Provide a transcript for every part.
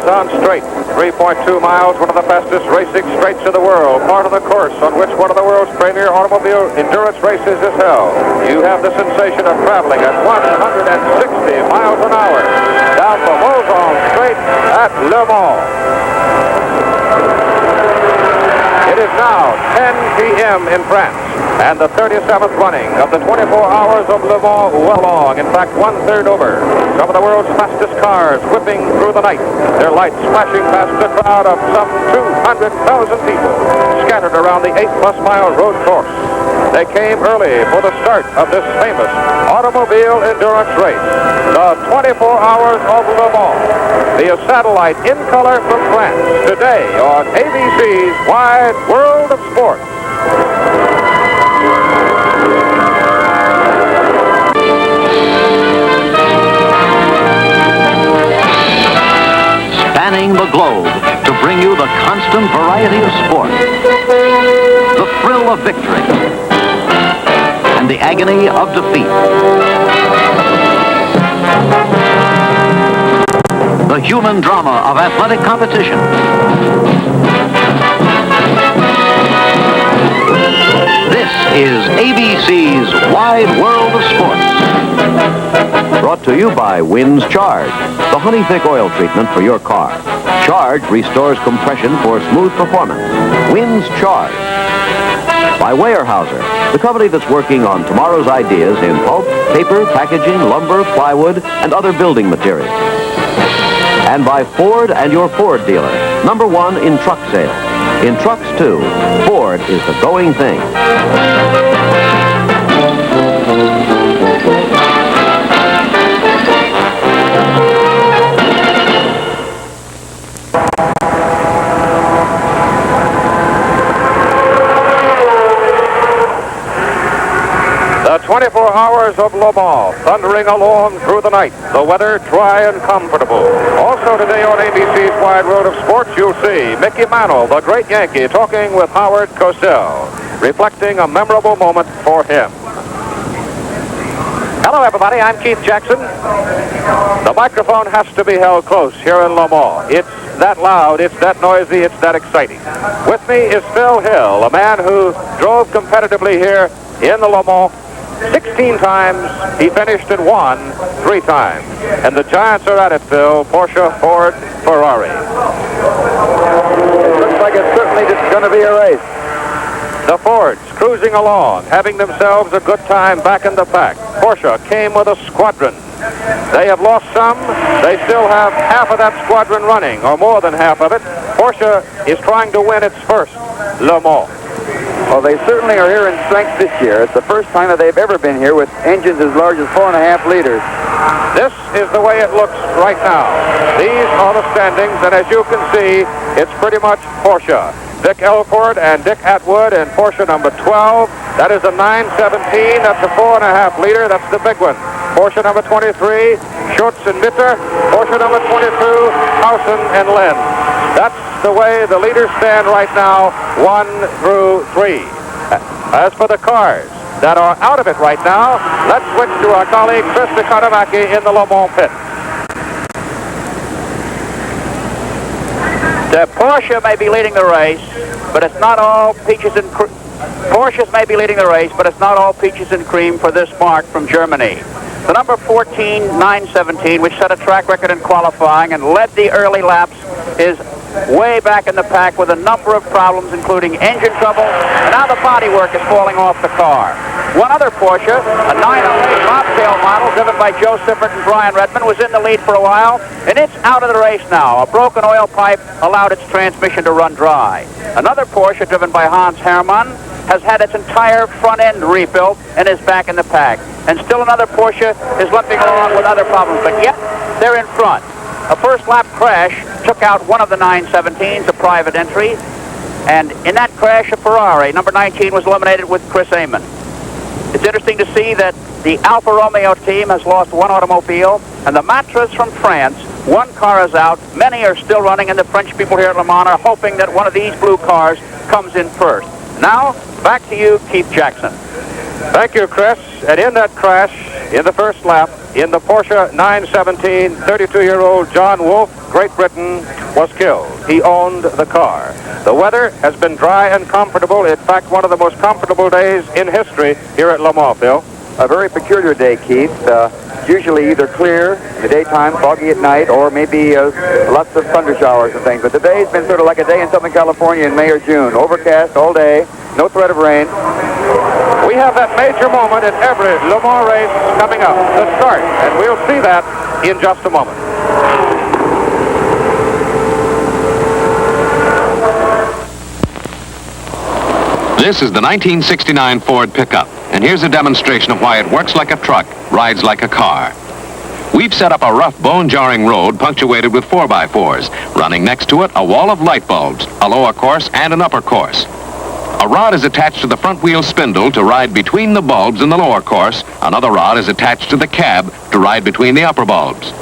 horizon straight. 3.2 miles, one of the fastest racing straights in the world. Part of the course on which one of the world's premier automobile endurance races is held. You have the sensation of traveling at 160 miles an hour down the horizon straight at Le Mans. It is now 10 p.m. in France, and the 37th running of the 24 hours of Le Mans well along. In fact, 1/3 over. Some of the world's fastest cars whipping through the night, their lights flashing past a crowd of some 200,000 people scattered around the 8+ mile road course. They came early for the start of this famous automobile endurance race, the 24 hours of Le Mans, via satellite in color from France, today on ABC's Wide World of Sports. Spanning the globe to bring you the constant variety of sport, the thrill of victory, and the agony of defeat. The human drama of athletic competition. This is ABC's Wide World of Sports. Brought to you by Wynn's Charge, the honey-thick oil treatment for your car. Charge restores compression for smooth performance. Wynn's Charge. By Weyerhaeuser, the company that's working on tomorrow's ideas in pulp, paper, packaging, lumber, plywood, and other building materials. And by Ford and your Ford dealer, #1 in truck sales. In trucks, too, Ford is the going thing. The 24 hours of Le Mans, thundering along through the night. The weather dry and comfortable. Also today on ABC's Wide World of Sports, you'll see Mickey Mantle, the great Yankee, talking with Howard Cosell, reflecting a memorable moment for him. Hello, everybody. I'm Keith Jackson. The microphone has to be held close here in Le Mans. It's that loud, it's that noisy, it's that exciting. With me is Phil Hill, a man who drove competitively here in the Le Mans 16 times. He finished and won 3 times. And the giants are at it, Phil. Porsche, Ford, Ferrari. It looks like it's certainly just going to be a race. The Fords cruising along, having themselves a good time back in the pack. Porsche came with a squadron. They have lost some. They still have half of that squadron running, or more than half of it. Porsche is trying to win its first Le Mans. Well, they certainly are here in strength this year. It's the first time that they've ever been here with engines as large as 4.5 liters. This is the way it looks right now. These are the standings, and as you can see, it's pretty much Porsche. Dick Elford and Dick Atwood in Porsche number 12. That is a 917. That's a 4.5 liter. That's the big one. Porsche number 23, Schutz and Mitter. Porsche number 22, Hausen and Lenz. That's the way the leaders stand right now, 1 through 3. As for the cars that are out of it right now, let's switch to our colleague Chris Economaki in the Le Mans pit. The Porsche may be leading the race, but it's not all peaches and cream. Porsches may be leading the race, but it's not all peaches and cream for this mark from Germany. The number 14, 917, which set a track record in qualifying and led the early laps, is way back in the pack with a number of problems, including engine trouble, and now the bodywork is falling off the car. One other Porsche, a 908 bobtail model driven by Joe Siffert and Brian Redmond, was in the lead for a while, and it's out of the race now. A broken oil pipe allowed its transmission to run dry. Another Porsche driven by Hans Hermann has had its entire front end rebuilt and is back in the pack. And still another Porsche is limping along with other problems, but yet they're in front. A first lap crash took out one of the 917s, a private entry, and in that crash a Ferrari, number 19, was eliminated with Chris Amon. It's interesting to see that the Alfa Romeo team has lost one automobile, and the Matras from France, one car is out, many are still running, and the French people here at Le Mans are hoping that one of these blue cars comes in first. Now, back to you, Keith Jackson. Thank you, Chris. And in that crash, in the first lap, in the Porsche 917, 32-year-old John Wolf Great Britain was killed. He owned the car. The weather has been dry and comfortable. In fact, one of the most comfortable days in history here at Le Mans, Phil. A very peculiar day, Keith. Usually either clear in the daytime, foggy at night, or maybe lots of thunder showers and things. But today's been sort of like a day in Southern California in May or June. Overcast all day, no threat of rain. We have that major moment in every Le Mans race coming up, the start, and we'll see that in just a moment. This is the 1969 Ford pickup, and here's a demonstration of why it works like a truck, rides like a car. We've set up a rough, bone-jarring road punctuated with 4x4s. Running next to it, a wall of light bulbs, a lower course and an upper course. A rod is attached to the front wheel spindle to ride between the bulbs in the lower course. Another rod is attached to the cab to ride between the upper bulbs.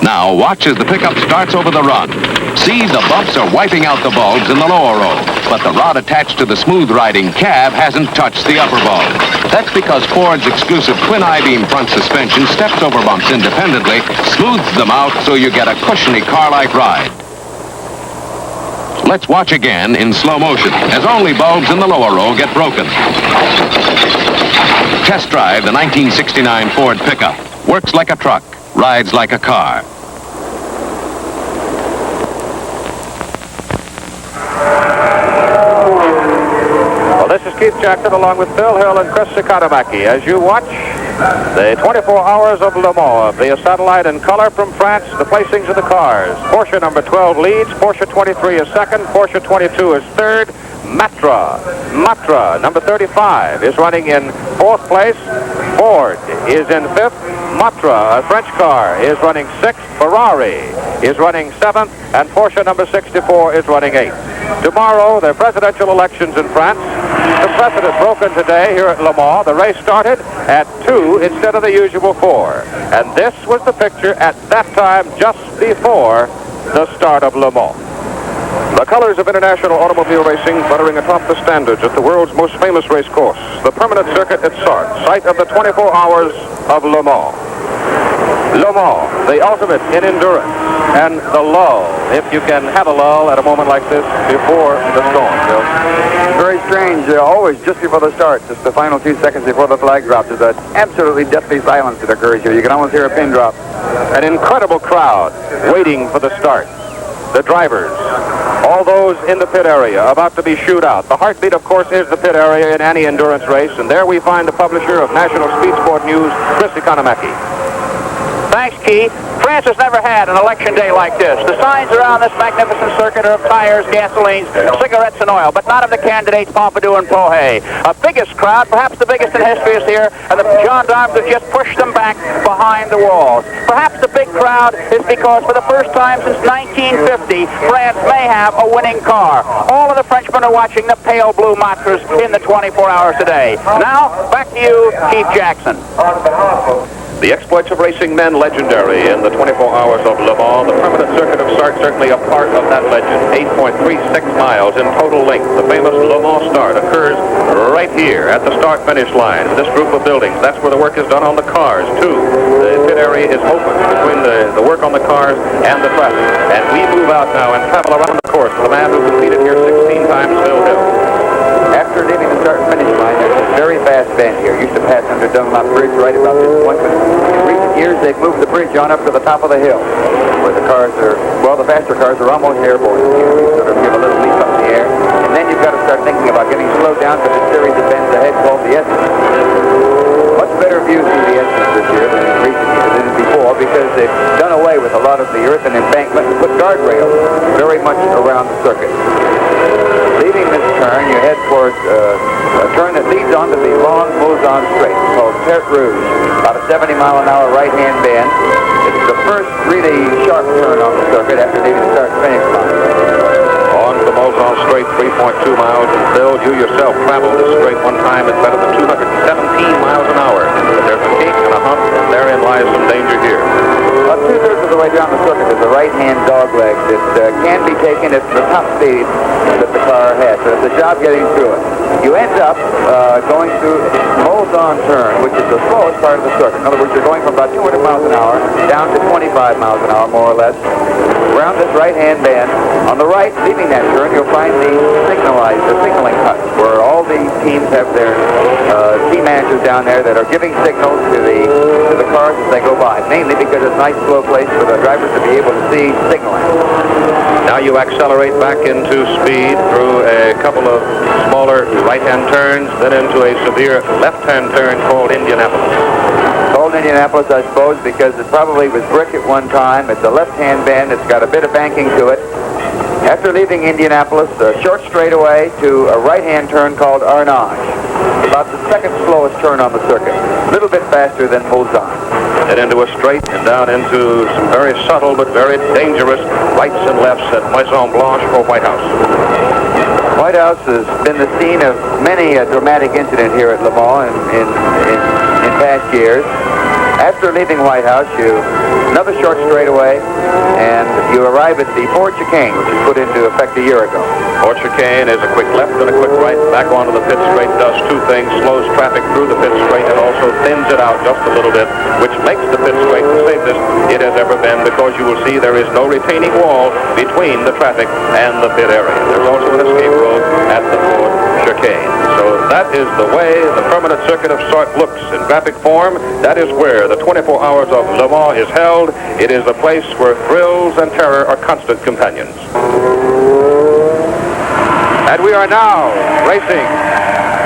Now watch as the pickup starts over the run. See, the bumps are wiping out the bulbs in the lower row, but the rod attached to the smooth-riding cab hasn't touched the upper bulb. That's because Ford's exclusive twin I-beam front suspension steps over bumps independently, smooths them out so you get a cushiony car-like ride. Let's watch again in slow motion, as only bulbs in the lower row get broken. Test drive the 1969 Ford pickup. Works like a truck, rides like a car. Well, this is Keith Jackson along with Phil Hill and Chris Economaki as you watch the 24 hours of Le Mans via satellite in color from France, the placings of the cars. Porsche number 12 leads, Porsche 23 is second, Porsche 22 is third, Matra number 35 is running in fourth place, Ford is in fifth, Matra, a French car, is running sixth, Ferrari is running seventh, and Porsche number 64 is running eighth. Tomorrow, the presidential elections in France. The precedent broken today here at Le Mans. The race started at 2 instead of the usual 4. And this was the picture at that time just before the start of Le Mans. The colors of international automobile racing fluttering atop the standards at the world's most famous race course, the permanent circuit at Sarthe, site of the 24 hours of Le Mans. Le Mans, the ultimate in endurance, and the lull, if you can have a lull at a moment like this before the storm, Bill. Very strange, always just before the start, just the final 2 seconds before the flag drops. There's an absolutely deathly silence that occurs here. You can almost hear a pin drop. An incredible crowd waiting for the start. The drivers, all those in the pit area about to be shooed out. The heartbeat, of course, is the pit area in any endurance race, and there we find the publisher of National Speed Sport News, Chris Economaki. Thanks, Keith. France has never had an election day like this. The signs around this magnificent circuit are of tires, gasolines, cigarettes, and oil, but not of the candidates Pompidou and Pohe. A biggest crowd, perhaps the biggest in history, is here, and the gendarmes have just pushed them back behind the walls. Perhaps the big crowd is because for the first time since 1950, France may have a winning car. All of the Frenchmen are watching the pale blue Matras in the 24 hours today. Now, back to you, Keith Jackson. The exploits of racing men legendary in the 24 hours of Le Mans. The permanent circuit of Sarthe certainly a part of that legend. 8.36 miles in total length. The famous Le Mans start occurs right here at the start-finish line. This group of buildings, that's where the work is done on the cars, too. The pit area is open between the work on the cars and the traffic. And we move out now and travel around the course with a man who competed here 16 times, Phil Hill. After leaving the start-finish line, there's a very fast bend here. Used to pass under Dunlop Bridge right about this point, but in recent years they've moved the bridge on up to the top of the hill, where the cars are, well, the faster cars are almost airborne. You sort of give a little leap up in the air, and then you've got to start thinking about getting slowed down to the series of bends ahead called the Essence. Much better views in the Essence this year than in recent years than before, because they've done away with a lot of the earth and embankment and put guardrails very much around the circuit. Leaving this turn, you head towards a turn that leads onto the long Mouzon Straight called Perte Rouge, about a 70-mile-an-hour right-hand bend. It's the first really sharp turn on the circuit after leaving the start-finish line. On the Mulsanne Straight, 3.2 miles. And Bill, you yourself traveled this straight one time. It's better than 217 miles an hour. But there's a kink and a hump, and therein lies some danger here. About two-thirds of the way down the circuit is a right-hand dog leg that can be taken at the top speed that the car has. So it's a job getting through it. You end up going through Mulsanne turn, which is the slowest part of the circuit. In other words, you're going from about 200 miles an hour down to 25 miles an hour, more or less, around this right-hand bend. On the right, leaving that turn, you'll find the signaling hut, where all the teams have their team managers down there that are giving signals to the cars as they go by, mainly because it's a nice slow place for the drivers to be able to see signaling. Now you accelerate back into speed through a couple of smaller right-hand turns, then into a severe left-hand turn called Indianapolis. Called Indianapolis, I suppose, because it probably was brick at one time. It's a left-hand bend. It's got a bit of banking to it. After leaving Indianapolis, a short straightaway to a right-hand turn called Arnage. About the second slowest turn on the circuit. A little bit faster than Mulsanne. And into a straight and down into some very subtle but very dangerous rights and lefts at Maison Blanche for White House. White House has been the scene of many a dramatic incident here at Le Mans in past years. After leaving White House, another short straightaway, and you arrive at the Ford chicane, which was put into effect a year ago. Ford chicane is a quick left and a quick right back onto the pit straight. Does two things: slows traffic through the pit straight and also thins it out just a little bit, which makes the pit straight the safest it has ever been, because you will see there is no retaining wall between the traffic and the pit area. There's also an escape road at the Ford chicane. So that is the way the permanent circuit of Sark looks in graphic form. That is where the 24 hours of Le Mans is held. It is a place where thrills and terror are constant companions. And we are now racing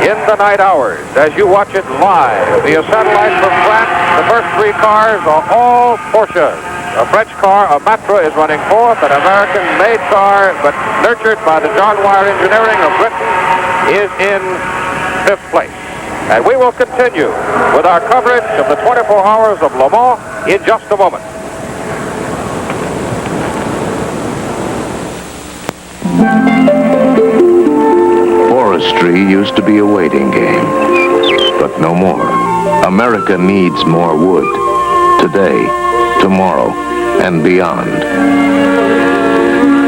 in the night hours as you watch it live via satellite from France. The first three cars are all Porsches. A French car, a Matra, is running fourth. An American-made car, but nurtured by the John Wire Engineering of Britain, is in fifth place. And we will continue with our coverage of the 24 hours of Le Mans in just a moment. Forestry used to be a waiting game, but no more. America needs more wood, today, tomorrow, and beyond.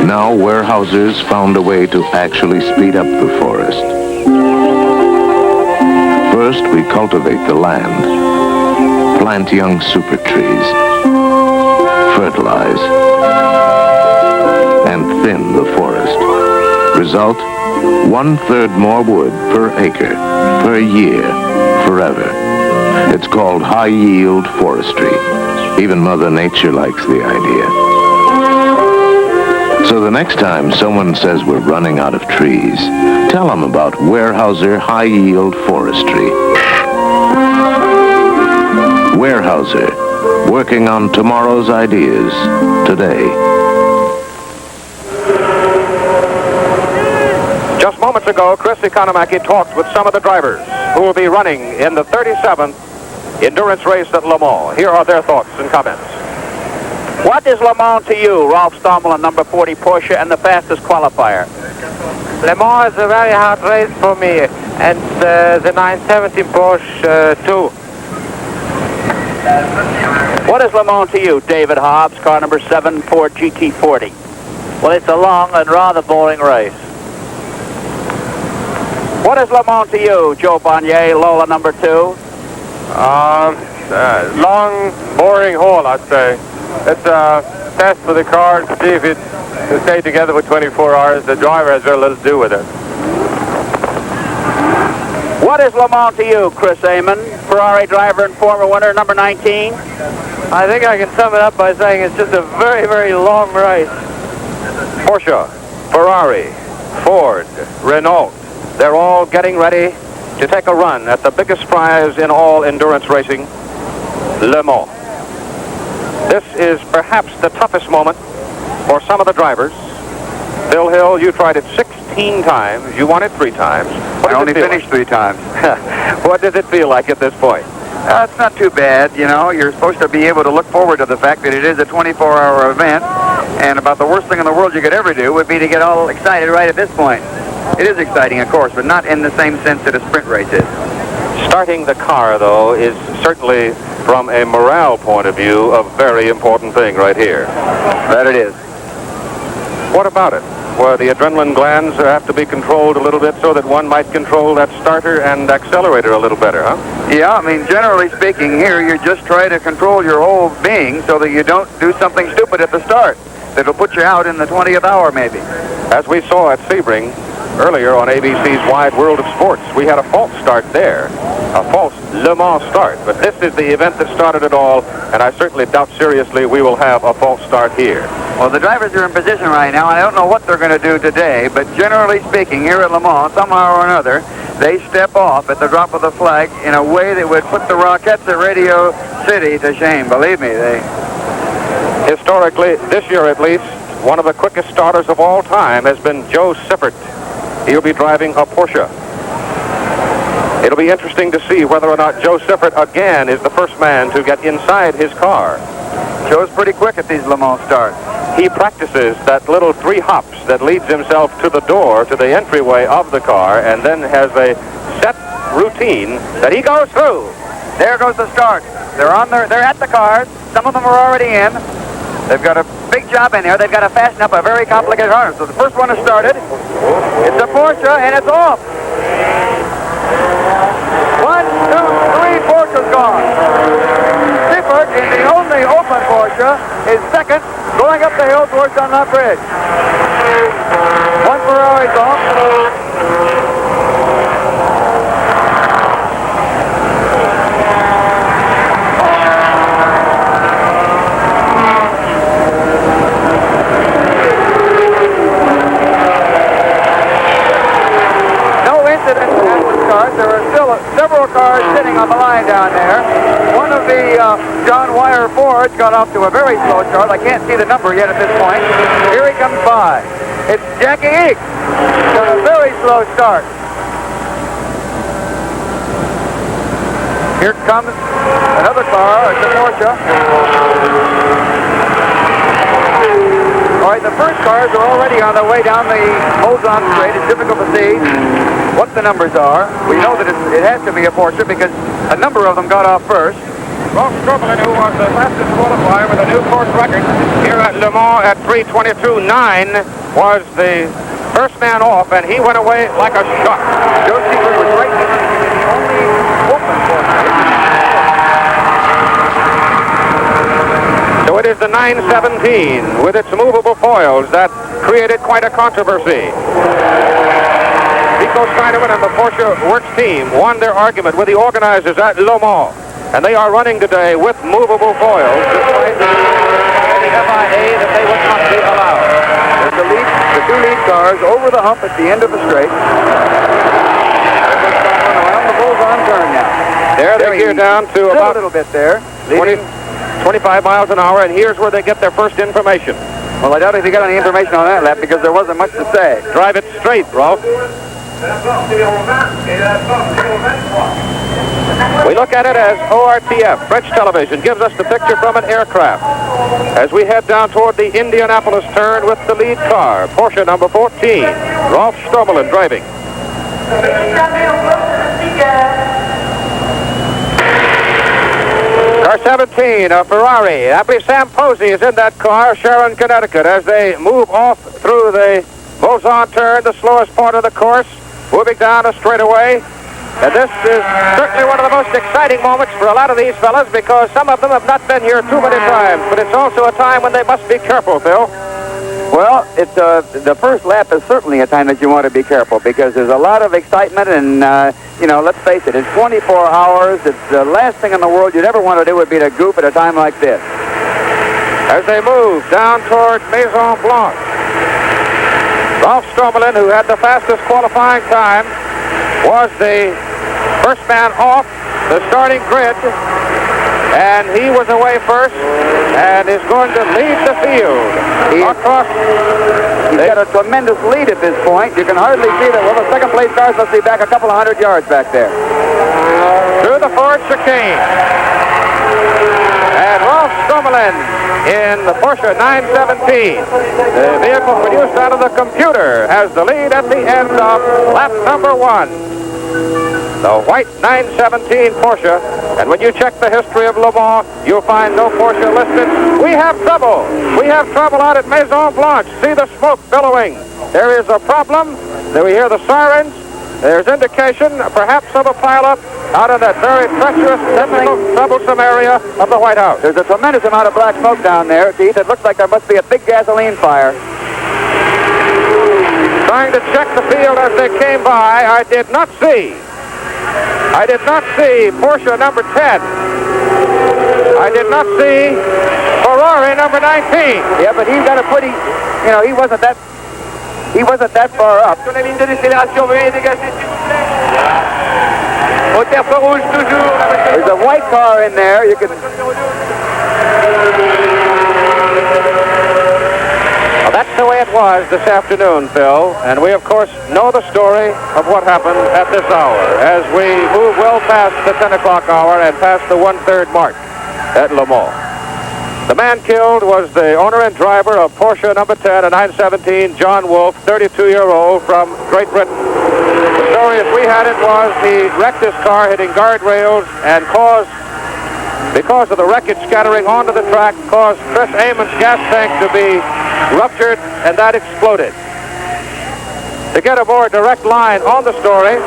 Now Weyerhaeuser's found a way to actually speed up the forest. First, we cultivate the land, plant young super trees, fertilize, and thin the forest. Result, 1/3 more wood per acre, per year, forever. It's called high-yield forestry. Even Mother Nature likes the idea. So the next time someone says we're running out of trees, tell them about Weyerhaeuser high-yield forestry. Weyerhaeuser, working on tomorrow's ideas today. Just moments ago, Chris Economaki talked with some of the drivers who will be running in the 37th endurance race at Le Mans. Here are their thoughts and comments. What is Le Mans to you, Ralph Stommel and number 40 Porsche, and the fastest qualifier? Le Mans is a very hard race for me, and the 917 Porsche too. What is Le Mans to you, David Hobbs, car number 7 Ford GT40? Well, it's a long and rather boring race. What is Le Mans to you, Joe Bonnier, Lola number 2? Long, boring haul, I'd say. It's a test for the car to see if it can stay together for 24 hours. The driver has very little to do with it. What is Le Mans to you, Chris Amon, Ferrari driver and former winner, number 19? I think I can sum it up by saying it's just a very, very long race. Porsche, Ferrari, Ford, Renault, they're all getting ready to take a run at the biggest prize in all endurance racing, Le Mans. This is perhaps the toughest moment for some of the drivers. Bill Hill, you tried it 16 times. You won it 3 times. I only finished 3 times. What does it feel like at this point? It's not too bad, you know. You're supposed to be able to look forward to the fact that it is a 24-hour event, And about the worst thing in the world you could ever do would be to get all excited right at this point. It is exciting, of course, but not in the same sense that a sprint race is. Starting the car, though, is certainly, from a morale point of view, a very important thing right here. That it is. What about it? Well, the adrenaline glands have to be controlled a little bit so that one might control that starter and accelerator a little better, huh? Yeah, I mean, generally speaking, here you're just trying to control your whole being so that you don't do something stupid at the start that'll put you out in the 20th hour, maybe. As we saw at Sebring earlier on ABC's Wide World of Sports, we had a false start there, a false Le Mans start. But this is the event that started it all, and I certainly doubt seriously we will have a false start here. Well, the drivers are in position right now, and I don't know what they're going to do today, but generally speaking, here at Le Mans, somehow or another, they step off at the drop of the flag in a way that would put the Rockettes at Radio City to shame. Believe me, Historically, this year at least, one of the quickest starters of all time has been Joe Siffert. He'll be driving a Porsche. It'll be interesting to see whether or not Joe Siffert again is the first man to get inside his car. Joe's pretty quick at these Le Mans starts. He practices that little 3 hops that leads himself to the door, to the entryway of the car, and then has a set routine that he goes through. There goes the start. They're at the cars. Some of them are already in. They've got a big job in there. They've got to fasten up a very complicated harness. So the first one has started. It's a Porsche, and it's off. 1, 2, 3, Porsche's gone. Siffert, in the only open Porsche, is second, going up the hill towards Dunlop Bridge. 1 Ferrari's off. There are still several cars sitting on the line down there. One of the John Wyer Fords got off to a very slow start. I can't see the number yet at this point. Here he comes by. It's Jackie Eek. Got a very slow start. Here comes another car. It's a Porsche. All right, the first cars are already on their way down the Mozon Straight. It's difficult to see what the numbers are. We know that it has to be a Porsche because a number of them got off first. Rolf Stroberlin, who was the fastest qualifier with a new course record here at Le Mans at 3:22.9, was the first man off, and he went away like a shot. Joe Siffert was right in the only open Porsche. So it is the 917 with its movable foils that created quite a controversy. Nico Steinerman and the Porsche Works team won their argument with the organizers at Le Mans, and they are running today with movable foils, despite the FIA that they would not be allowed. There's the 2 lead cars over the hump at the end of the straight. Around the Bolzon turn now. There they gear down to about a little bit there. 25 miles an hour, and here's where they get their first information. Well, I doubt if you got any information on that lap because there wasn't much to say. Drive it straight, Rolf. We look at it as ORTF, French television, gives us the picture from an aircraft as we head down toward the Indianapolis turn with the lead car, Porsche number 14, Rolf Stroberlin driving. Car 17, a Ferrari. I believe Sam Posey is in that car, Sharon, Connecticut, as they move off through the Mozon turn, the slowest part of the course, moving down a straightaway. And this is certainly one of the most exciting moments for a lot of these fellas because some of them have not been here too many times, but it's also a time when they must be careful, Phil. Well, it's the first lap is certainly a time that you want to be careful because there's a lot of excitement and, let's face it, it's 24 hours. It's the last thing in the world you'd ever want to do would be to goof at a time like this. As they move down toward Maison Blanche, Rolf Stroberlin, who had the fastest qualifying time, was the first man off the starting grid, and he was away first and is going to lead the field. He's got a tremendous lead at this point. You can hardly see that. Well, the second place cars must be back a couple of 100 yards back there. Through the Ford chicane. And Rolf Dumoulin in the Porsche 917. The vehicle produced out of the computer has the lead at the end of lap number 1. The white 917 Porsche. And when you check the history of Le Mans, you'll find no Porsche listed. We have trouble. We have trouble out at Maison Blanche. See the smoke billowing. There is a problem. Then we hear the sirens. There's indication, perhaps, of a pileup out in that very treacherous, difficult, troublesome area of the White House. There's a tremendous amount of black smoke down there, Keith. It looks like there must be a big gasoline fire. Trying to check the field as they came by, I did not see Porsche number 10. I did not see Ferrari number 19. Yeah, but he's got a pretty, he wasn't that far up. There's a white car in there. You can. Well, that's the way it was this afternoon, Phil. And we, of course, know the story of what happened at this hour as we move well past the 10 o'clock hour and past the 1/3 mark at Le Mans. The man killed was the owner and driver of Porsche number 10, a 917, John Wolfe, 32-year-old from Great Britain. The story as we had it was he wrecked his car hitting guardrails and because of the wreckage scattering onto the track, caused Chris Amon's gas tank to be ruptured, and that exploded. To get a more direct line on the story,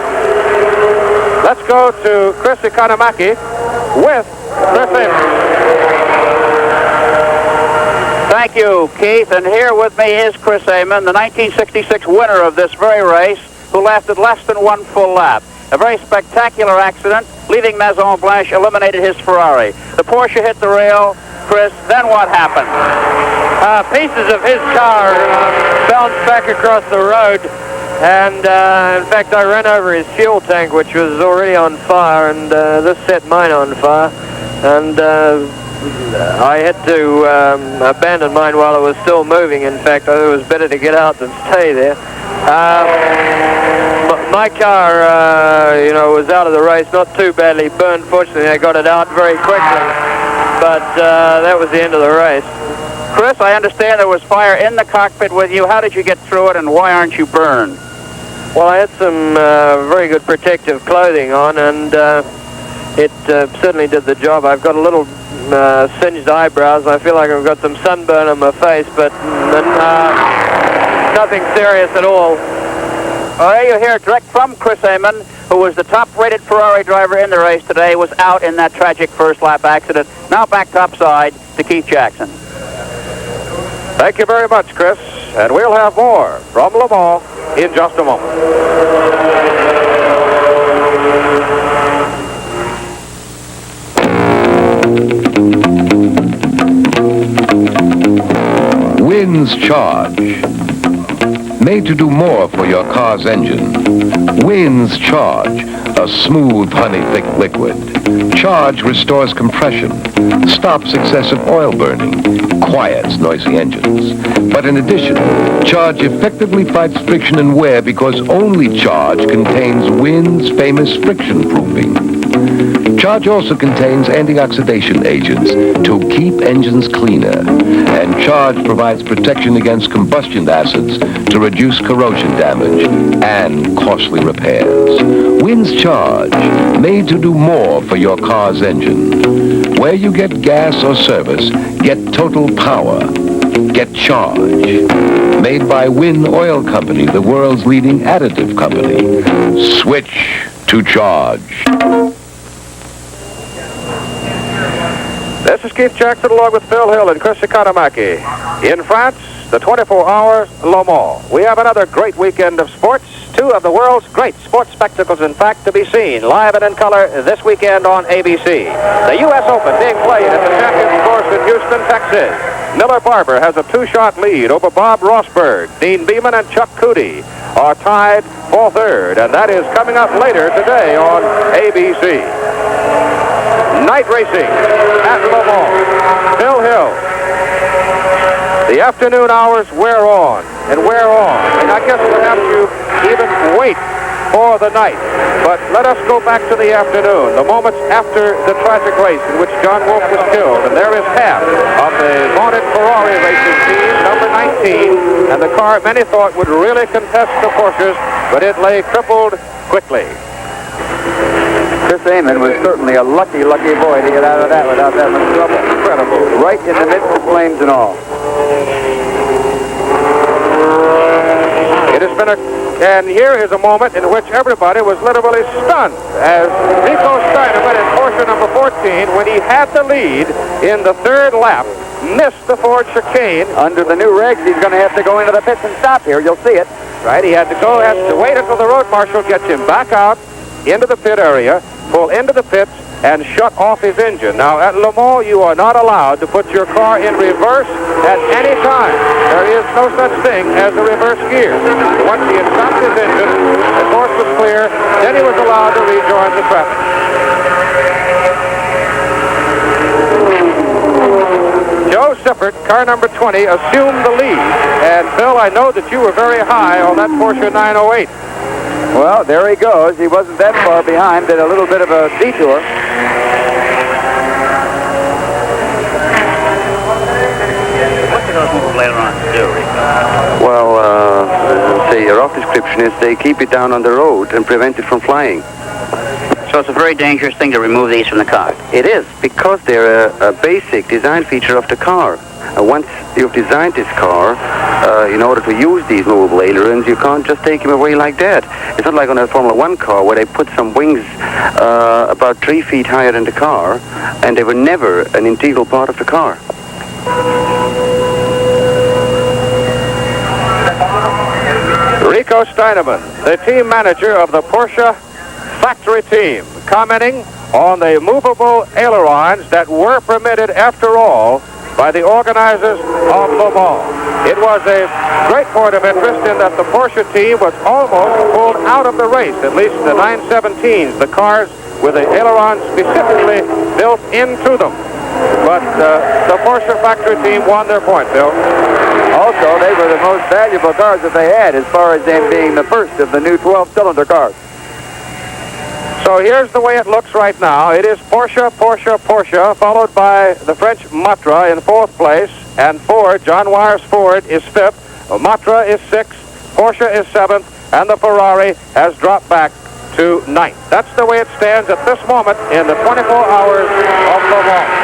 let's go to Chris Economaki with Chris Amon. Thank you, Keith. And here with me is Chris Amon, the 1966 winner of this very race, who lasted less than one full lap. A very spectacular accident, leaving Maison Blanche eliminated his Ferrari. The Porsche hit the rail. Chris, then what happened? Pieces of his car bounced back across the road, and in fact I ran over his fuel tank, which was already on fire, and this set mine on fire, and I had to abandon mine while it was still moving. In fact, it was better to get out than stay there. My car, was out of the race, not too badly burned. Fortunately, I got it out very quickly, but that was the end of the race. Chris, I understand there was fire in the cockpit with you. How did you get through it, and why aren't you burned? Well, I had some very good protective clothing on, and it certainly did the job. I've got a little singed eyebrows. I feel like I've got some sunburn on my face, but nothing serious at all. All right, you hear direct from Chris Amon, who was the top-rated Ferrari driver in the race today, was out in that tragic first-lap accident. Now back topside to Keith Jackson. Thank you very much, Chris. And we'll have more from Le Mans in just a moment. Wins Charge. Made to do more for your car's engine. Wins Charge, a smooth, honey-thick liquid. Charge restores compression, stops excessive oil burning, quiets noisy engines. But in addition, Charge effectively fights friction and wear because only Charge contains Win's famous friction proofing. Charge also contains antioxidation agents to keep engines cleaner. And Charge provides protection against combustion acids to reduce corrosion damage and costly repairs. Win's Charge, made to do more for your car's engine. Where you get gas or service, get total power. Get Charge. Made by Win Oil Company, the world's leading additive company. Switch to Charge. This is Keith Jackson along with Phil Hill and Chris Economaki. In France, the 24-hour Le Mans. We have another great weekend of sports. Two of the world's great sports spectacles, in fact, to be seen live and in color this weekend on ABC. The U.S. Open being played at the Champions Course in Houston, Texas. Miller Barber has a two-shot lead over Bob Rosberg. Dean Beeman and Chuck Coody are tied for third, and that is coming up later today on ABC. Night racing at Le Mans. Phil Hill. The afternoon hours wear on and wear on. And I guess we'll have to even wait for the night. But let us go back to the afternoon, the moments after the tragic race in which John Wolfe was killed. And there is half of the vaunted Ferrari racing team, number 19, and the car many thought would really contest the Porsches, but it lay crippled quickly. Chris Amon was certainly a lucky boy to get out of that without that much trouble. Incredible. Right in the midst of flames and all. It has been and here is a moment in which everybody was literally stunned as Rico Steinemann in Porsche number 14, when he had the lead in the third lap, missed the Ford chicane. Under the new regs, he's going to have to go into the pits and stop here. You'll see it. Right, he had to wait until the road marshal gets him back out into the pit area, pull into the pits, and shut off his engine. Now, at Le Mans, you are not allowed to put your car in reverse at any time. There is no such thing as a reverse gear. Once he had stopped his engine, the course was clear, then he was allowed to rejoin the traffic. Joe Sippert, car number 20, assumed the lead. And, Phil, I know that you were very high on that Porsche 908. Well, there he goes. He wasn't that far behind, did a little bit of a detour. What do those move later on do, Rico? Well, say a rough description is they keep it down on the road and prevent it from flying. So it's a very dangerous thing to remove these from the car. It is, because they're a basic design feature of the car. Once you've designed this car, in order to use these movable ailerons, you can't just take them away like that. It's not like on a Formula 1 car where they put some wings about 3 feet higher than the car, and they were never an integral part of the car. Rico Steinemann, the team manager of the Porsche factory team, commenting on the movable ailerons that were permitted after all by the organizers of Le Mans. It was a great point of interest in that the Porsche team was almost pulled out of the race, at least the 917s, the cars with the ailerons specifically built into them. But the Porsche factory team won their point, Bill. Also, they were the most valuable cars that they had as far as them being the first of the new 12-cylinder cars. So here's the way it looks right now. It is Porsche, Porsche, Porsche, followed by the French Matra in 4th place, and Ford, John Wyers Ford, is 5th. Matra is 6th, Porsche is 7th, and the Ferrari has dropped back to 9th. That's the way it stands at this moment in the 24 hours of Le Mans.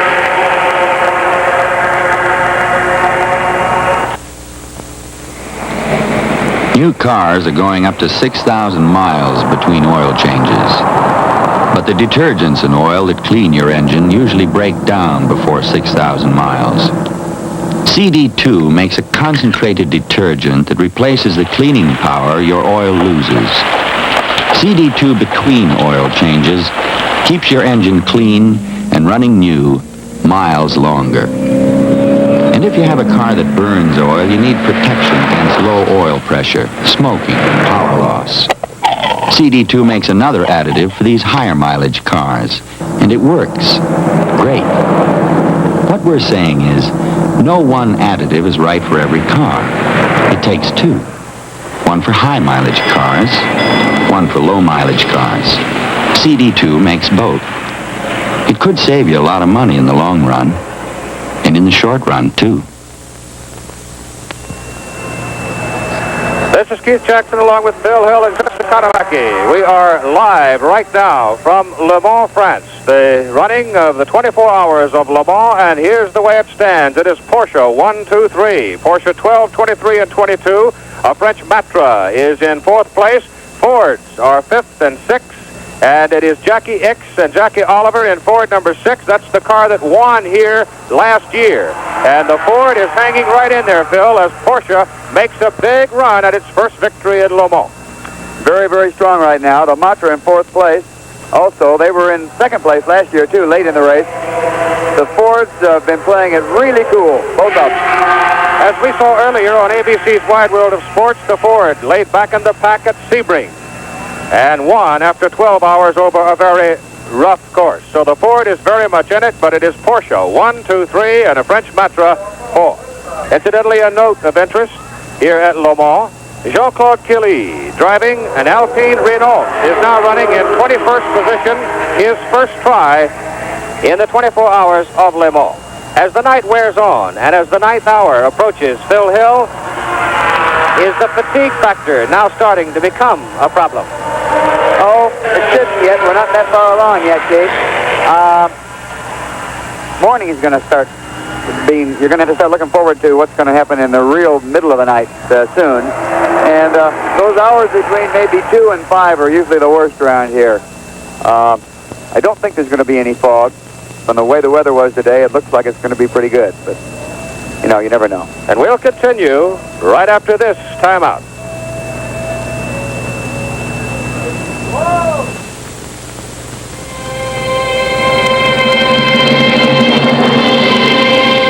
New cars are going up to 6,000 miles between oil changes. But the detergents in oil that clean your engine usually break down before 6,000 miles. CD2 makes a concentrated detergent that replaces the cleaning power your oil loses. CD2 between oil changes keeps your engine clean and running new miles longer. And if you have a car that burns oil, you need protection against low oil pressure, smoking, and power loss. CD2 makes another additive for these higher mileage cars, and it works great. What we're saying is, no one additive is right for every car. It takes two. One for high mileage cars, one for low mileage cars. CD2 makes both. It could save you a lot of money in the long run, and in the short run, too. This is Keith Jackson along with Bill Hill and Chris Kanamaki. We are live right now from Le Mans, France, the running of the 24 hours of Le Mans, and here's the way it stands. It is Porsche 1, 2, 3, Porsche 12, 23, and 22. A French Matra is in 4th place. Fords are 5th and 6th. And it is Jackie Ickx and Jackie Oliver in Ford number 6. That's the car that won here last year. And the Ford is hanging right in there, Phil, as Porsche makes a big run at its first victory at Le Mans. Very, very strong right now. The Matra in 4th place. Also, they were in 2nd place last year, too, late in the race. The Fords have been playing it really cool, both of them. As we saw earlier on ABC's Wide World of Sports, the Ford laid back in the pack at Sebring and won after 12 hours over a very rough course. So the Ford is very much in it, but it is Porsche 1, 2, 3, and a French Matra 4. Incidentally, a note of interest here at Le Mans. Jean-Claude Killy, driving an Alpine Renault, is now running in 21st position, his first try in the 24 hours of Le Mans. As the night wears on and as the 9th hour approaches, Phil Hill, is the fatigue factor now starting to become a problem? Oh, it shouldn't yet. We're not that far along yet, Kate. Morning is going to start being, you're going to have to start looking forward to what's going to happen in the real middle of the night soon. And those hours between maybe 2 and 5 are usually the worst around here. I don't think there's going to be any fog. From the way the weather was today, it looks like it's going to be pretty good. But, you know, you never know. And we'll continue right after this timeout.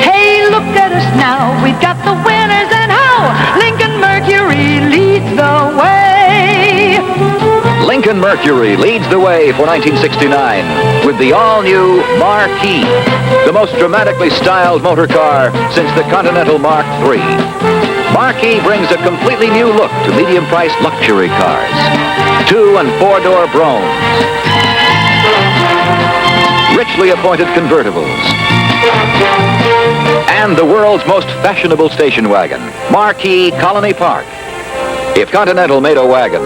Hey, look at us now. We've got the winners, and how Lincoln Mercury leads the way. Lincoln Mercury leads the way for 1969 with the all-new Marquis, the most dramatically styled motor car since the Continental Mark III. Marquis brings a completely new look to medium-priced luxury cars. 2- and 4-door Bromes, richly appointed convertibles, and the world's most fashionable station wagon, Marquis Colony Park. If Continental made a wagon,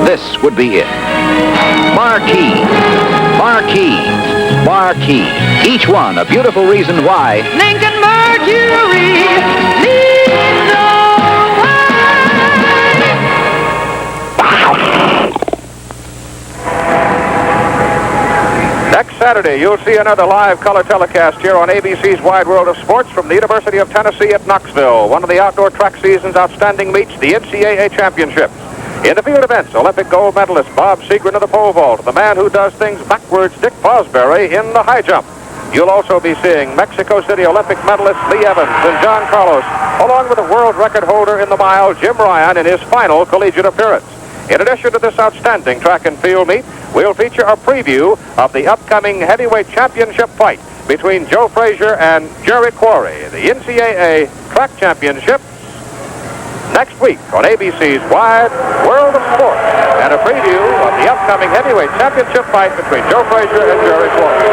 this would be it. Marquis, Marquis, Marquis. Each one a beautiful reason why Lincoln Mercury leads the Next Saturday, you'll see another live color telecast here on ABC's Wide World of Sports from the University of Tennessee at Knoxville. One of the outdoor track season's outstanding meets, the NCAA Championships. In the field events, Olympic gold medalist Bob Segrin of the pole vault, the man who does things backwards, Dick Fosbury, in the high jump. You'll also be seeing Mexico City Olympic medalist Lee Evans and John Carlos, along with the world record holder in the mile, Jim Ryan, in his final collegiate appearance. In addition to this outstanding track and field meet, we'll feature a preview of the upcoming heavyweight championship fight between Joe Frazier and Jerry Quarry, the NCAA Track Championship, next week on ABC's Wide World of Sports, and a preview of the upcoming heavyweight championship fight between Joe Frazier and Jerry Quarry.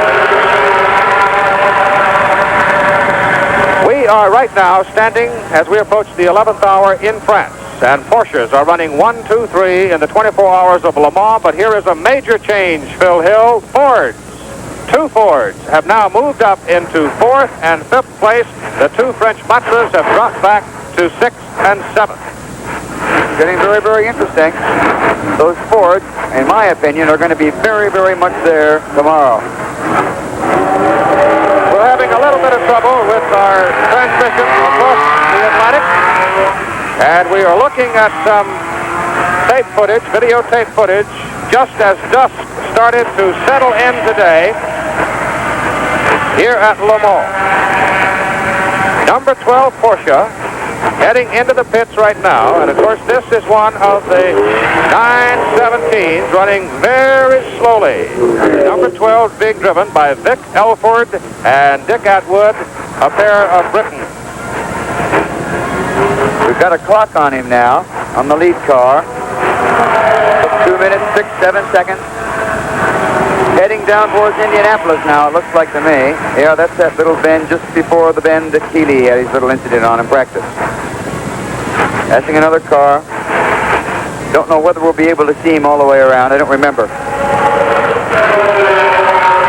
We are right now standing as we approach the 11th hour in France. And Porsches are running 1, 2, 3 in the 24 hours of Le Mans. But here is a major change, Phil Hill. Fords. 2 Fords have now moved up into 4th and 5th place. The 2 French Matras have dropped back to 6th and 7th. Getting very, very interesting. Those Fords, in my opinion, are going to be very, very much there tomorrow. We're having a little bit of trouble with our transmission across the Atlantic. And we are looking at some tape footage, videotape footage, just as dusk started to settle in today here at Le Mans. Number 12 Porsche heading into the pits right now. And, of course, this is one of the 917s running very slowly. Number 12 being driven by Vic Elford and Dick Atwood, a pair of Britons. We've got a clock on him now, on the lead car. 2 minutes, 6, 7 seconds. Heading down towards Indianapolis now, it looks like to me. Yeah, that's that little bend just before the bend that Keeley had his little incident on in practice. Passing another car. Don't know whether we'll be able to see him all the way around. I don't remember.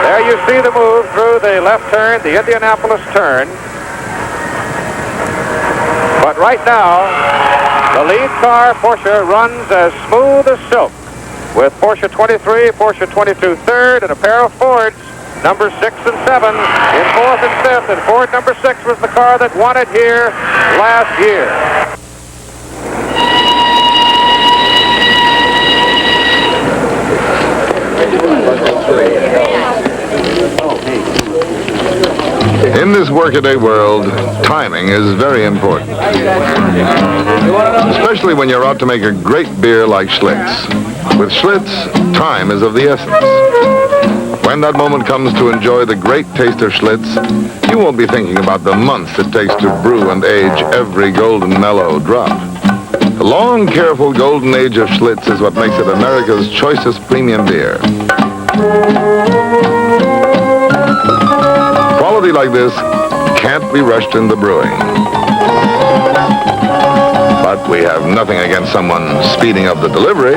There you see the move through the left turn, the Indianapolis turn. But right now, the lead car, Porsche, runs as smooth as silk, with Porsche 23, Porsche 22 third, and a pair of Fords, number 6 and 7, in 4th and 5th. And Ford number 6 was the car that won it here last year. In this workaday world, timing is very important. Especially when you're out to make a great beer like Schlitz. With Schlitz, time is of the essence. When that moment comes to enjoy the great taste of Schlitz, you won't be thinking about the months it takes to brew and age every golden mellow drop. The long, careful golden age of Schlitz is what makes it America's choicest premium beer. Quality like this can't be rushed into brewing. But we have nothing against someone speeding up the delivery.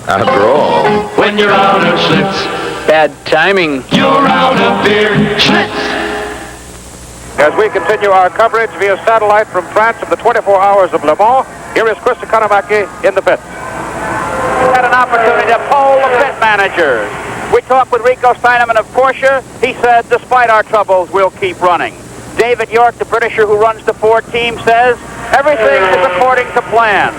After all, when you're out of Schlitz, Bad timing. you're out of beer. Schlitz. As we continue our coverage via satellite from France of the 24 Hours of Le Mans, here is Chris Economaki in the pits. Had an opportunity to poll the pit managers. We talked with Rico Steinemann of Porsche. He said, despite our troubles, we'll keep running. David York, the Britisher who runs the Ford team, says, everything is according to plan.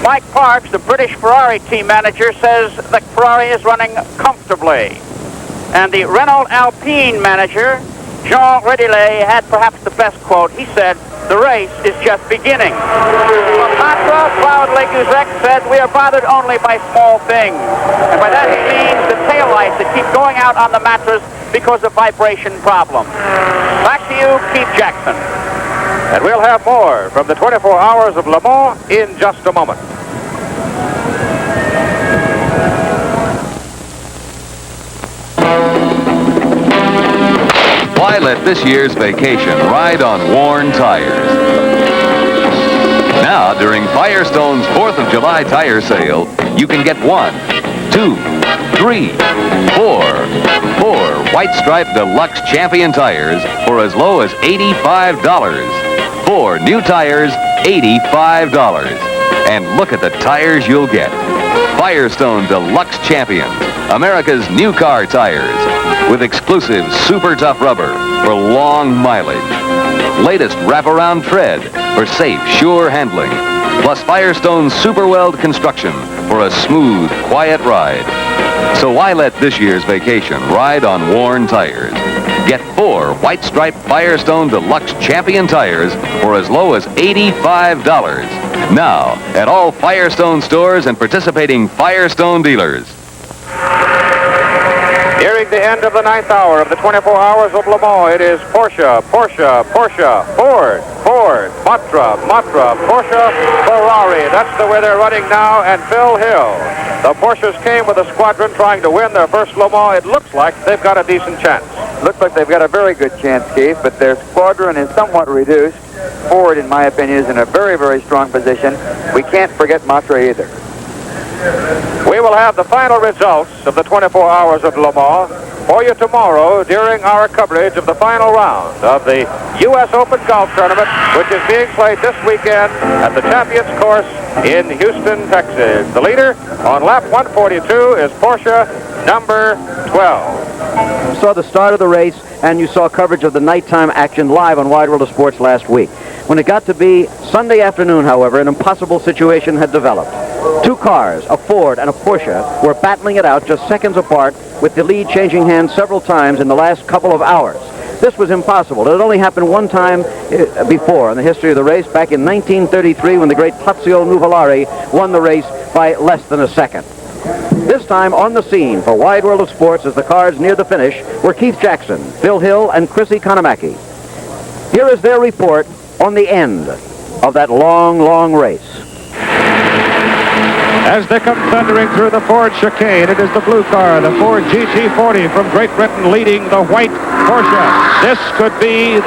Mike Parks, the British Ferrari team manager, says that Ferrari is running comfortably. And the Renault Alpine manager, Jean Redillet, had perhaps the best quote. He said, the race is just beginning. Matra, Cloud Leguzek, said, we are bothered only by small things. And by that he means the taillights that keep going out on the Matras because of vibration problems. Back to you, Keith Jackson. And we'll have more from the 24 Hours of Le Mans in just a moment. Why let this year's vacation ride on worn tires? Now, during Firestone's 4th of July tire sale, you can get 1, 2, 3, 4 White Stripe Deluxe Champion tires for as low as $85. 4 new tires, $85. And look at the tires you'll get. Firestone Deluxe Champions, America's new car tires, with exclusive super tough rubber for long mileage. Latest wraparound tread for safe, sure handling. Plus Firestone Super Weld construction for a smooth, quiet ride. So why let this year's vacation ride on worn tires? Get 4 White Stripe Firestone Deluxe Champion tires for as low as $85. Now, at all Firestone stores and participating Firestone dealers. Nearing the end of the 9th hour of the 24 Hours of Le Mans, it is Porsche, Porsche, Porsche, Ford, Ford, Matra, Matra, Porsche, Ferrari. That's the way they're running now, and Phil Hill. The Porsches came with a squadron trying to win their first Le Mans. It looks like they've got a decent chance. Looks like they've got a very good chance, Keith, but their squadron is somewhat reduced. Ford, in my opinion, is in a very, very strong position. We can't forget Matra either. We will have the final results of the 24 Hours of Le Mans for you tomorrow during our coverage of the final round of the U.S. Open Golf Tournament, which is being played this weekend at the Champions Course in Houston, Texas. The leader on lap 142 is Porsche number 12. You saw the start of the race, and you saw coverage of the nighttime action live on Wide World of Sports last week. When it got to be Sunday afternoon, however, an impossible situation had developed. 2 cars, a Ford and a Porsche, were battling it out just seconds apart, with the lead changing hands several times in the last couple of hours. This was impossible. It had only happened one time before in the history of the race, back in 1933, when the great Tazio Nuvolari won the race by less than a second. This time on the scene for Wide World of Sports as the cars near the finish were Keith Jackson, Phil Hill, and Chris Economaki. Here is their report on the end of that long, long race. As they come thundering through the Ford chicane, it is the blue car, the Ford GT40 from Great Britain, leading the white Porsche. This could be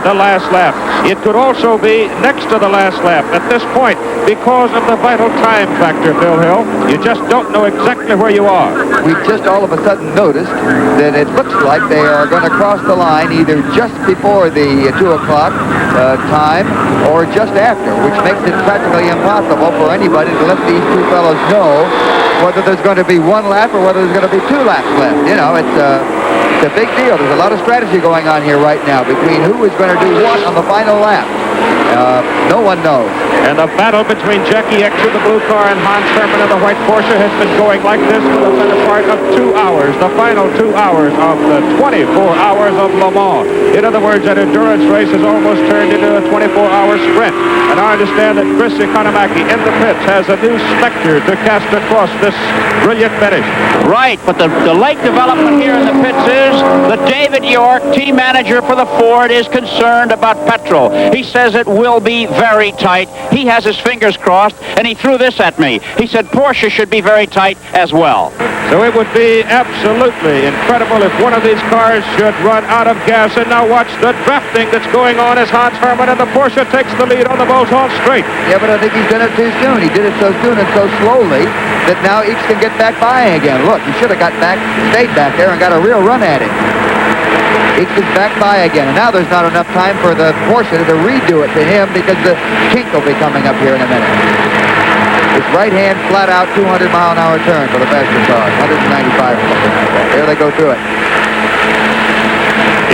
the last lap. It could also be next to the last lap at this point because of the vital time factor, Phil Hill. You just don't know exactly where you are. We just all of a sudden noticed that it looks like they are going to cross the line either just before the 2 o'clock time or just after, which makes it practically impossible for anybody to let these 2 fellows know whether there's going to be 1 lap or whether there's going to be 2 laps left. You know, it's a big deal. There's a lot of strategy going on here right now between who is going to do what on the final lap. No one knows. And the battle between Jackie Exer, the blue car, and Hans Hermann in the white Porsche has been going like this for the better part of 2 hours, the final 2 hours of the 24 Hours of Le Mans. In other words, that endurance race has almost turned into a 24 24-hour sprint. And I understand that Chris Economaki in the pits has a new specter to cast across this brilliant finish. Right, but the late development here in the pits is that David York, team manager for the Ford, is concerned about petrol. He says it will be very tight. He has his fingers crossed, and he threw this at me. He said Porsche should be very tight as well. So it would be absolutely incredible if one of these cars should run out of gas. And now watch the drafting that's going on as Hans Hermann and the Porsche takes the lead on the Bolton straight. Yeah, but I think he's done it too soon. He did it so soon and so slowly that now Ickx can get back by again. Look, he should have got back, stayed back there and got a real run at it. Ickx is back by again, and now there's not enough time for the Porsche to redo it to him because the kink will be coming up here in a minute. It's right hand flat out 200-mile-an-hour turn for the faster car, 195 or something like that. There they go through it.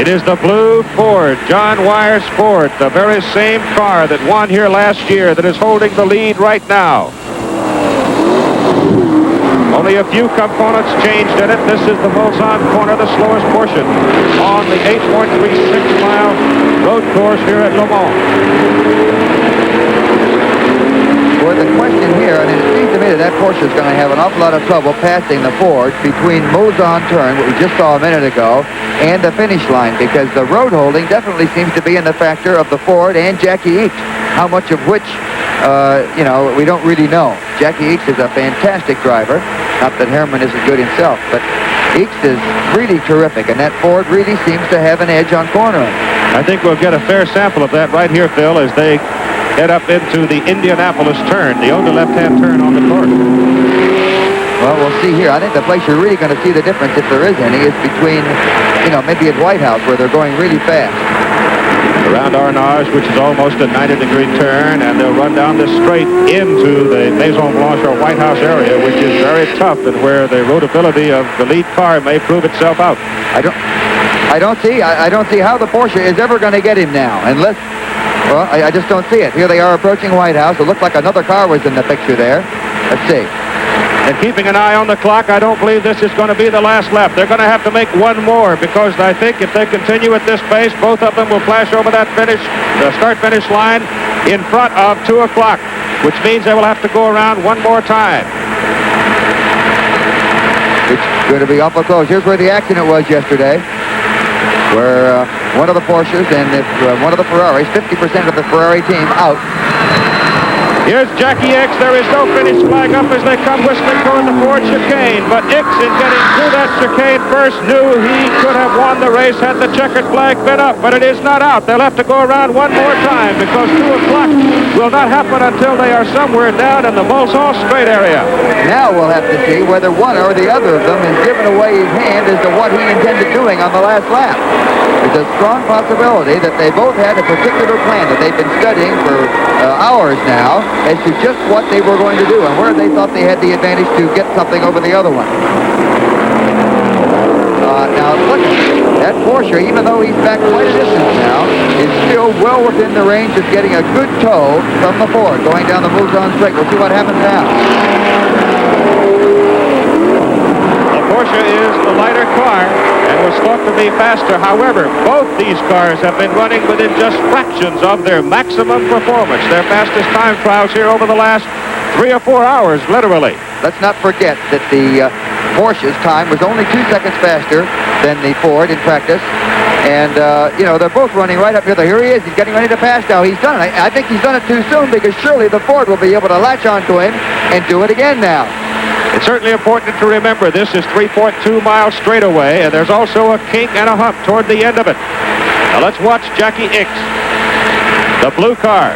It is the blue Ford, John Wyer's Ford, the very same car that won here last year that is holding the lead right now. Only a few components changed in it. This is the Bolton corner, the slowest portion on the 8.36-mile road course here at Le Mans. Well, the question here, I mean, it seems to me that Porsche is going to have an awful lot of trouble passing the Ford between Bolton turn, what we just saw a minute ago, and the finish line, because the road holding definitely seems to be in the factor of the Ford and Jackie Ickx, how much of which, we don't really know. Jackie Ickx is a fantastic driver. Not that Hermann isn't good himself, but Ickx is really terrific, and that Ford really seems to have an edge on cornering. I think we'll get a fair sample of that right here, Phil, as they head up into the Indianapolis turn, the only left-hand turn on the course. Well, we'll see here. I think the place you're really going to see the difference, if there is any, is between, maybe at White House, where they're going really fast. Around Arnage, which is almost a 90-degree turn, and they'll run down this straight into the Maison Blanche or White House area, which is very tough and where the roadability of the lead car may prove itself out. I don't see how the Porsche is ever going to get him now, unless, well, I just don't see it. Here they are approaching White House. It looked like another car was in the picture there. Let's see. And keeping an eye on the clock, I don't believe this is going to be the last lap. They're going to have to make one more, because I think if they continue at this pace, both of them will flash over that the start-finish line in front of 2 o'clock, which means they will have to go around one more time. It's going to be awful close. Here's where the accident was yesterday, where one of the Porsches and one of the Ferraris, 50% of the Ferrari team out. Here's Jackie Ickx. There is no finish flag up as they come whistling toward the Ford chicane. But Ickx, in getting through that chicane first, knew he could have won the race had the checkered flag been up. But it is not out. They'll have to go around one more time, because 2 o'clock will not happen until they are somewhere down in the Bolton straight area. Now we'll have to see whether one or the other of them has given away his hand as to what he intended doing on the last lap. There's a strong possibility that they both had a particular plan that they've been studying for hours now as to just what they were going to do and where they thought they had the advantage to get something over the other one. Now look, that Porsche, even though he's back quite a distance now, is still well within the range of getting a good tow from the Ford going down the Bolton straight. We'll see what happens now. The Porsche is the lighter car and was thought to be faster. However, both these cars have been running within just fractions of their maximum performance. Their fastest time trials here over the last 3 or 4 hours, literally. Let's not forget that the Porsche's time was only 2 seconds faster than the Ford in practice. And, they're both running right up here. Here he is. He's getting ready to pass now. He's done it. I think he's done it too soon, because surely the Ford will be able to latch onto him and do it again now. It's certainly important to remember this is 3.2 miles straightaway, and there's also a kink and a hump toward the end of it. Now let's watch Jackie Ickx, the blue car.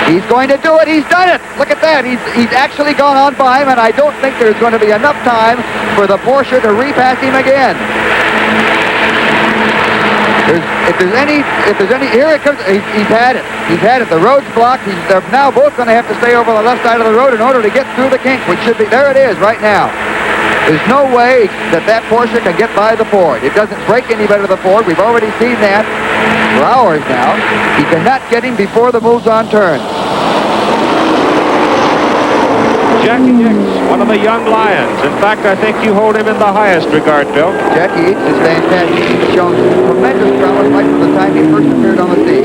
He's going to do it. He's done it. Look at that. He's actually gone on by him, and I don't think there's going to be enough time for the Porsche to repass him again. If there's any, here it comes. He's had it. He's had it. The road's blocked. They're now both going to have to stay over the left side of the road in order to get through the kink, which should be, there it is right now. There's no way that Porsche can get by the Ford. It doesn't break any better than the Ford. We've already seen that for hours now. He cannot get him before the Bolton turn. Jackie Hicks, one of the young lions. In fact, I think you hold him in the highest regard, Bill. Jackie Hicks is fantastic. He's shown tremendous prowess right from the time he first appeared on the scene.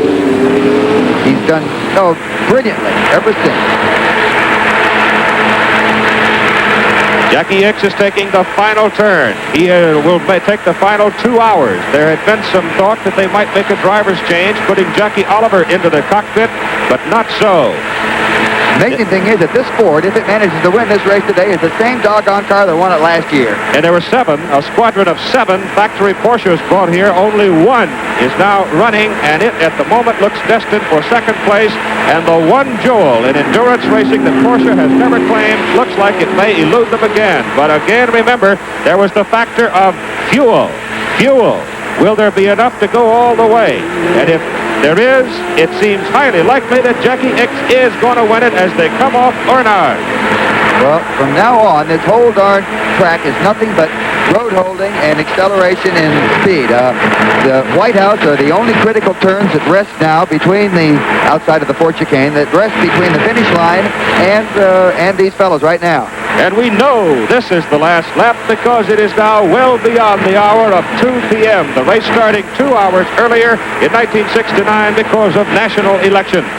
He's done brilliantly ever since. Jackie Hicks is taking the final turn. He will take the final 2 hours. There had been some thought that they might make a driver's change, putting Jackie Oliver into the cockpit, but not so. Amazing thing is that this Ford, if it manages to win this race today, is the same doggone car that won it last year. And there were a squadron of 7 factory Porsches brought here. Only one is now running, and it at the moment looks destined for second place. And the one jewel in endurance racing that Porsche has never claimed looks like it may elude them again. But again, remember, there was the factor of fuel. Fuel. Will there be enough to go all the way? And if there is, it seems highly likely that Jackie Hicks is going to win it as they come off Ornard. Well, from now on, this whole darn track is nothing but road holding and acceleration and speed. The White House are the only critical turns that rest now between the outside of the Ford chicane, that rest between the finish line and these fellows right now. And we know this is the last lap because it is now well beyond the hour of 2 p.m. The race starting 2 hours earlier in 1969 because of national elections.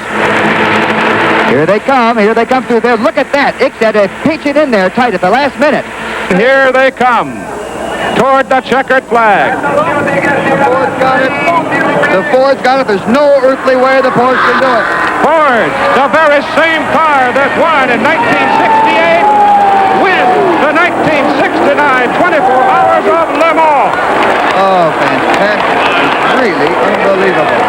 Here they come through there. Look at that. Hicks had to pinch it in there tight at the last minute. Here they come toward the checkered flag. The Ford's got it. There's no earthly way the Porsche can do it. Ford, the very same car that won in 1968. The 1969 24 Hours of Le Mans. Oh, fantastic. It's really unbelievable.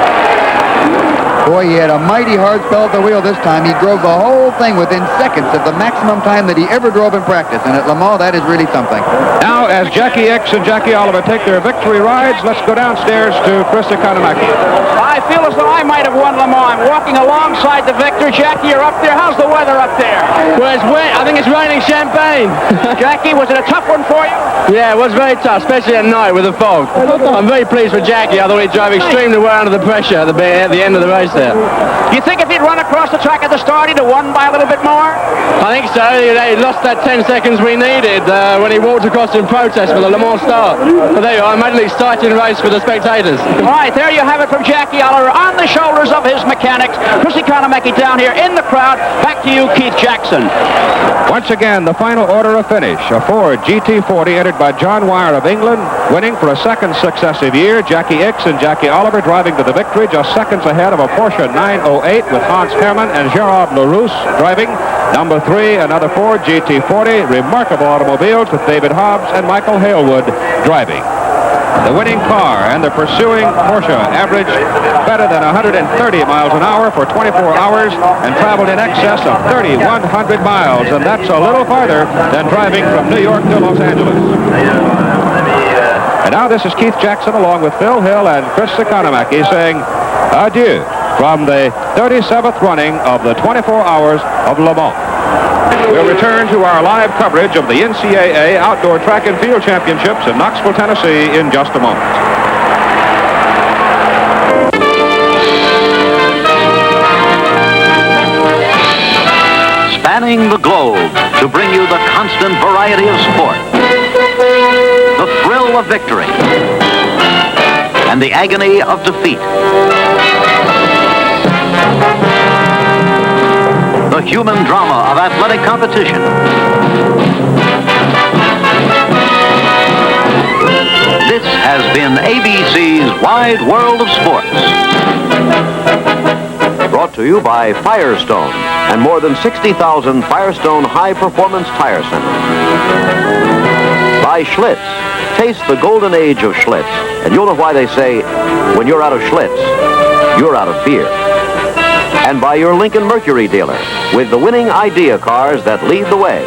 Boy, he had a mighty hard spell at the wheel this time. He drove the whole thing within seconds of the maximum time that he ever drove in practice. And at Le Mans, that is really something. Now, as Jackie Hicks and Jackie Oliver take their victory rides, let's go downstairs to Chris Economaki. I feel as though I might have won Le Mans. I'm walking alongside the victor. Jackie, you're up there. How's the weather up there? Well, it's wet. I think it's raining champagne. Jackie, was it a tough one for you? Yeah, it was very tough, especially at night with the fog. I'm very pleased with Jackie, although he drove extremely well under the pressure at the end of the race there. Do you think if he'd run across the track at the start, he'd have won by a little bit more? I think so. He lost that 10 seconds we needed when he walked across in protest for the Le Mans start. But there you are, made an exciting race for the spectators. All right, there you have it from Jackie Oliver on the shoulders of his mechanics. Chris Economaki down here in the crowd. Back to you, Keith Jackson. Once again, the final order of finish. A Ford GT40 entered by John Wyer of England, winning for a second successive year. Jackie Hicks and Jackie Oliver driving to the victory, just seconds ahead of a Porsche 908 with Hans Hermann and Gerard Larousse driving. Number 3, another Ford GT40. Remarkable automobiles with David Hobbs and Michael Halewood driving. The winning car and the pursuing Porsche averaged better than 130 miles an hour for 24 hours and traveled in excess of 3,100 miles, and that's a little farther than driving from New York to Los Angeles. And now this is Keith Jackson along with Phil Hill and Chris Economaki saying adieu from the 37th running of the 24 Hours of Le Mans. We'll return to our live coverage of the NCAA Outdoor Track and Field Championships in Knoxville, Tennessee in just a moment. Spanning the globe to bring you the constant variety of sport, the thrill of victory, and the agony of defeat. The human drama of athletic competition. This has been ABC's Wide World of Sports. Brought to you by Firestone and more than 60,000 Firestone high-performance tire centers. By Schlitz. Taste the golden age of Schlitz, and you'll know why they say, when you're out of Schlitz, you're out of beer. And by your Lincoln Mercury dealer, with the winning idea cars that lead the way.